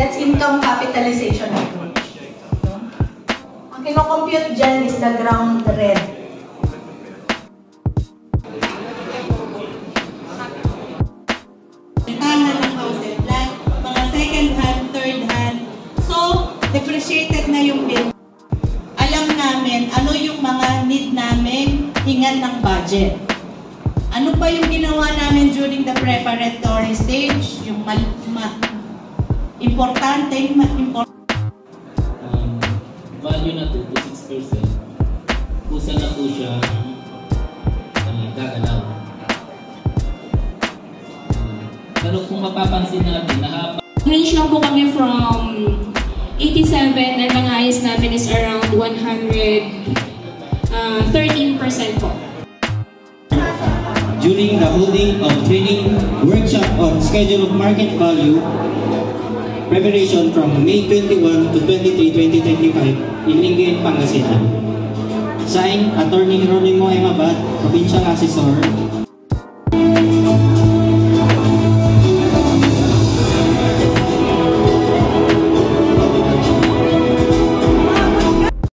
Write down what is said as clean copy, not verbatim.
That's income capitalization approach. No? Ang kinocompute dyan is the ground red. Depreciated na yung bill. Alam namin ano yung mga need namin hingan ng budget. Ano pa yung ginawa namin during the preparatory stage? Yung importante. Value na 2 to 6%. Kusa na po siya gagalaw. Pero kung mapapansin natin, range lang po kami from 87 and ang highest namin is around 113% po. During the holding of training workshop on schedule of market value preparation from May 21 to 23, 2025 in Lingayen, Pangasinan. Signed, Attorney Jeronimo M. Abad, Provincial Assessor,